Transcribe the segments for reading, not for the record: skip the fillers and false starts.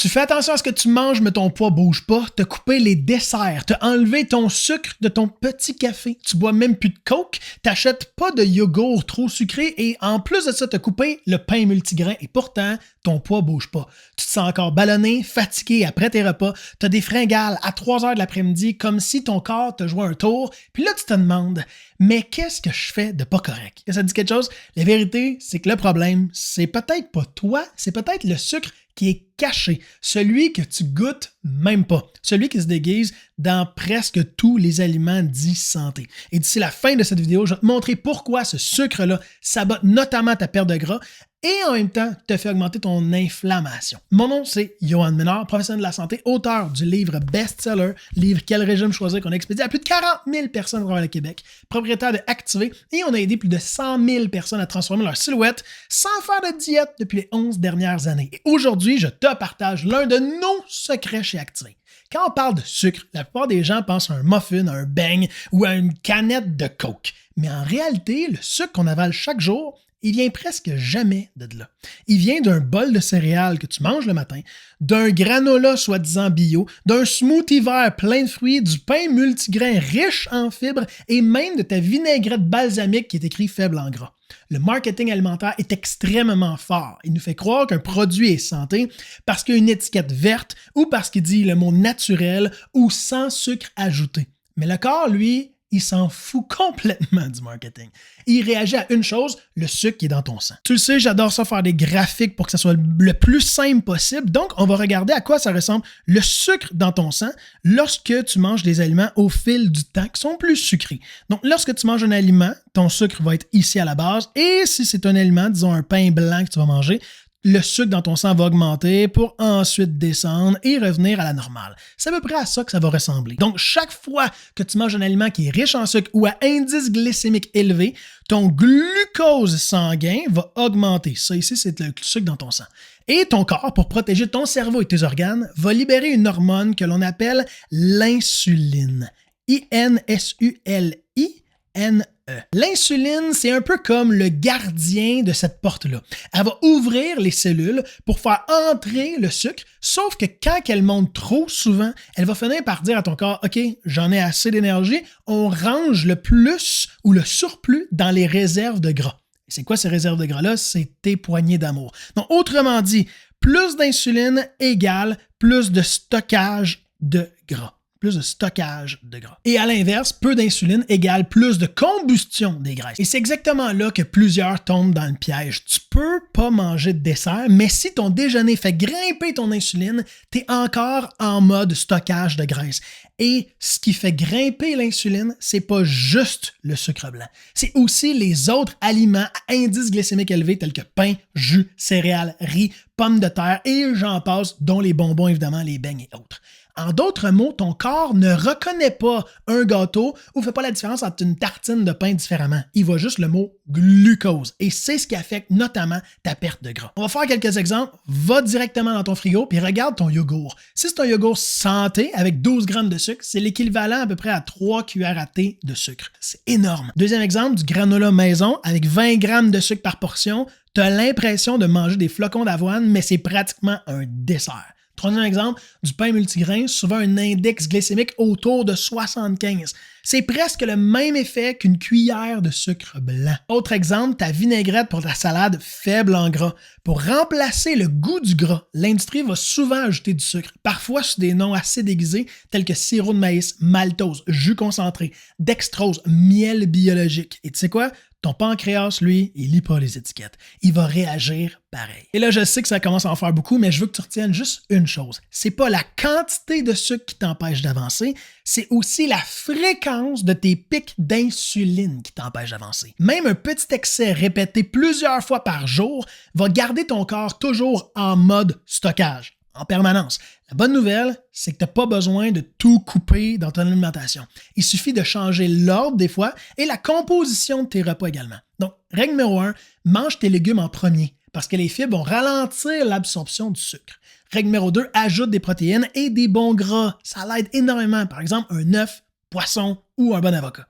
Tu fais attention à ce que tu manges, mais ton poids bouge pas. T'as coupé les desserts. T'as enlevé ton sucre de ton petit café. Tu bois même plus de Coke. T'achètes pas de yogourt trop sucré. Et en plus de ça, t'as coupé le pain multigrain. Et pourtant, ton poids bouge pas. Tu te sens encore ballonné, fatigué après tes repas. T'as des fringales à 3 heures de l'après-midi comme si ton corps te jouait un tour. Puis là, tu te demandes, mais qu'est-ce que je fais de pas correct? Ça te dit quelque chose? La vérité, c'est que le problème, c'est peut-être pas toi, c'est peut-être le sucre qui est caché, celui que tu goûtes même pas, celui qui se déguise dans presque tous les aliments dits santé. Et d'ici la fin de cette vidéo, je vais te montrer pourquoi ce sucre-là sabote notamment ta perte de gras et en même temps te fait augmenter ton inflammation. Mon nom, c'est Yohan Ménard, professionnel de la santé, auteur du livre best-seller, livre Quel régime choisir qu'on a expédié à plus de 40 000 personnes à travers le Québec, propriétaire de Activé, et on a aidé plus de 100 000 personnes à transformer leur silhouette sans faire de diète depuis les 11 dernières années. Et aujourd'hui, je te partage l'un de nos secrets chez Activé. Quand on parle de sucre, la plupart des gens pensent à un muffin, à un beigne ou à une canette de Coke. Mais en réalité, le sucre qu'on avale chaque jour, il vient presque jamais de là. Il vient d'un bol de céréales que tu manges le matin, d'un granola soi-disant bio, d'un smoothie vert plein de fruits, du pain multigrain riche en fibres et même de ta vinaigrette balsamique qui est écrit faible en gras. Le marketing alimentaire est extrêmement fort. Il nous fait croire qu'un produit est santé parce qu'il y a une étiquette verte ou parce qu'il dit le mot naturel ou sans sucre ajouté. Mais le corps, lui, il s'en fout complètement du marketing. Il réagit à une chose, le sucre qui est dans ton sang. Tu le sais, j'adore ça faire des graphiques pour que ça soit le plus simple possible. Donc, on va regarder à quoi ça ressemble le sucre dans ton sang lorsque tu manges des aliments au fil du temps qui sont plus sucrés. Donc, lorsque tu manges un aliment, ton sucre va être ici à la base. Et si c'est un aliment, disons un pain blanc que tu vas manger, le sucre dans ton sang va augmenter pour ensuite descendre et revenir à la normale. C'est à peu près à ça que ça va ressembler. Donc, chaque fois que tu manges un aliment qui est riche en sucre ou à indice glycémique élevé, ton glucose sanguin va augmenter. Ça ici, c'est le sucre dans ton sang. Et ton corps, pour protéger ton cerveau et tes organes, va libérer une hormone que l'on appelle l'insuline. I-N-S-U-L-I-N-E. L'insuline, c'est un peu comme le gardien de cette porte-là. Elle va ouvrir les cellules pour faire entrer le sucre, sauf que quand elle monte trop souvent, elle va finir par dire à ton corps « OK, j'en ai assez d'énergie, on range le plus ou le surplus dans les réserves de gras. » C'est quoi ces réserves de gras-là? C'est tes poignées d'amour. Donc, autrement dit, plus d'insuline égale plus de stockage de gras. Plus de stockage de gras. Et à l'inverse, peu d'insuline égale plus de combustion des graisses. Et c'est exactement là que plusieurs tombent dans le piège. Tu peux pas manger de dessert, mais si ton déjeuner fait grimper ton insuline, tu es encore en mode stockage de graisse. Et ce qui fait grimper l'insuline, c'est pas juste le sucre blanc. C'est aussi les autres aliments à indice glycémique élevé tels que pain, jus, céréales, riz, pommes de terre et j'en passe, dont les bonbons évidemment, les beignes et autres. En d'autres mots, ton corps ne reconnaît pas un gâteau ou ne fait pas la différence entre une tartine de pain différemment. Il voit juste le mot glucose et c'est ce qui affecte notamment ta perte de gras. On va faire quelques exemples. Va directement dans ton frigo puis regarde ton yogourt. Si c'est un yogourt santé avec 12 grammes de sucre, c'est l'équivalent à peu près à 3 cuillères à thé de sucre. C'est énorme. Deuxième exemple, du granola maison avec 20 grammes de sucre par portion. Tu as l'impression de manger des flocons d'avoine, mais c'est pratiquement un dessert. Troisième exemple, du pain multigrain, souvent un index glycémique autour de 75. C'est presque le même effet qu'une cuillère de sucre blanc. Autre exemple, ta vinaigrette pour ta salade faible en gras. Pour remplacer le goût du gras, l'industrie va souvent ajouter du sucre, parfois sous des noms assez déguisés tels que sirop de maïs, maltose, jus concentré, dextrose, miel biologique. Et tu sais quoi? Ton pancréas, lui, il lit pas les étiquettes. Il va réagir pareil. Et là, je sais que ça commence à en faire beaucoup, mais je veux que tu retiennes juste une chose. C'est pas la quantité de sucre qui t'empêche d'avancer, c'est aussi la fréquence de tes pics d'insuline qui t'empêche d'avancer. Même un petit excès répété plusieurs fois par jour va garder ton corps toujours en mode stockage, en permanence. La bonne nouvelle, c'est que tu n'as pas besoin de tout couper dans ton alimentation. Il suffit de changer l'ordre des fois et la composition de tes repas également. Donc, règle numéro 1, mange tes légumes en premier parce que les fibres vont ralentir l'absorption du sucre. Règle numéro 2, ajoute des protéines et des bons gras. Ça l'aide énormément. Par exemple, un œuf, poisson ou un bon avocat.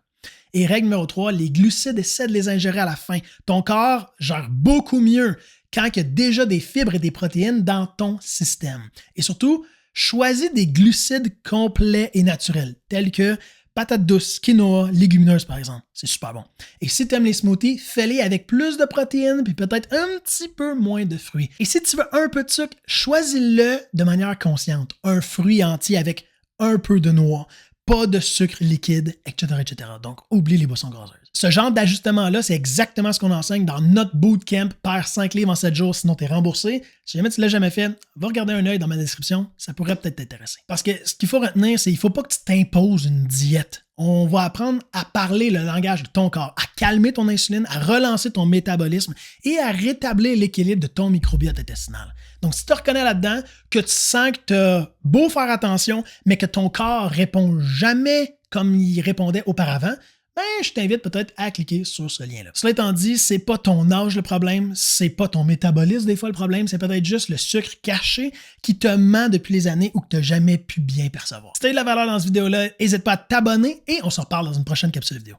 Et règle numéro 3, les glucides, essaie de les ingérer à la fin. Ton corps gère beaucoup mieux quand il y a déjà des fibres et des protéines dans ton système. Et surtout, choisis des glucides complets et naturels, tels que patates douces, quinoa, légumineuses par exemple. C'est super bon. Et si tu aimes les smoothies, fais-les avec plus de protéines puis peut-être un petit peu moins de fruits. Et si tu veux un peu de sucre, choisis-le de manière consciente. Un fruit entier avec un peu de noix, pas de sucre liquide, etc., etc. Donc, oublie les boissons gazeuses. Ce genre d'ajustement-là, c'est exactement ce qu'on enseigne dans notre bootcamp Perds 5 livres en 7 jours, sinon tu es remboursé. Si jamais tu ne l'as jamais fait, va regarder un œil dans ma description, ça pourrait peut-être t'intéresser. Parce que ce qu'il faut retenir, c'est qu'il ne faut pas que tu t'imposes une diète. On va apprendre à parler le langage de ton corps, à calmer ton insuline, à relancer ton métabolisme et à rétablir l'équilibre de ton microbiote intestinal. Donc, si tu te reconnais là-dedans, que tu sens que tu as beau faire attention, mais que ton corps répond jamais comme il répondait auparavant, ben, je t'invite peut-être à cliquer sur ce lien-là. Cela étant dit, c'est pas ton âge le problème, c'est pas ton métabolisme des fois le problème, c'est peut-être juste le sucre caché qui te ment depuis les années ou que tu n'as jamais pu bien percevoir. Si tu as eu de la valeur dans cette vidéo-là, n'hésite pas à t'abonner et on se reparle dans une prochaine capsule vidéo.